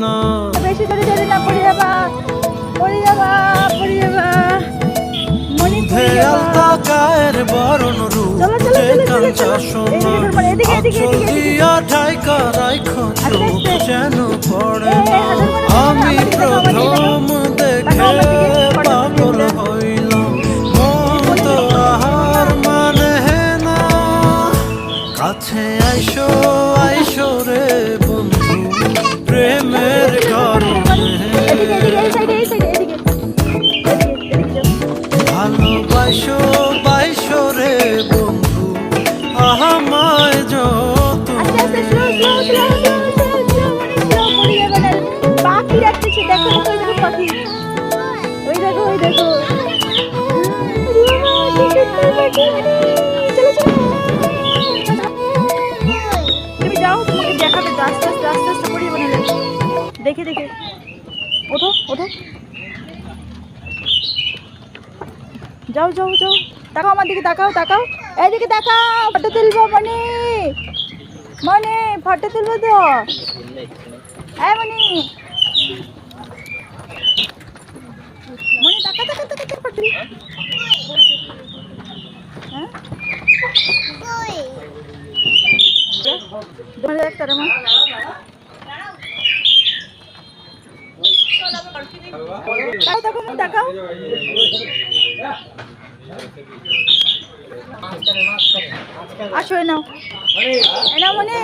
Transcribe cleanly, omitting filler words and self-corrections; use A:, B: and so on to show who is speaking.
A: না।
B: বেশি জোরে জোরে না, পড়ে যাবা পড়ে যাবা পড়ে যাবা মনি পড়ে যাবা।
A: আলতা গায়ের বরণ রূপ যে কাঞ্চা সোনা আঁচল দিয়া ঢাইকা রাইখো চোখ যেন পড়ে না। আমি প্রথম দেখে পাগল হইলাম, মন তো আহার মানে না। কাছে আইসো আইসো রে বন্ধু প্রেমের কারণে, ভালোবাসো বাইসো রে বন্ধু আমায় যতনে।
B: পাখি রাখতেছে, দেখো দেখো দেখো পাখি, ওই দেখো ওই দেখো। তুমি যাও, তোমাকে দেখাবে তো, আস্তে আস্তে আস্তে আস্তে পড়িয়ে বানালে, দেখে দেখে। ওঠো ওঠো, যাও যাও যাও, তাকাও আমার দিকে, তাকাও তাকাও, এইদিকে তাকাও, ফটো তুলবো মনি, মনি ফটো তুলবো তো, এই মনি, মনি তাকা তাকা তাকা তাকা ফটো। হ্যাঁ ধরে একটা রে মা, তাকাও তাকাও মনি তাকাও। আসো এনাও, এনাও মনি,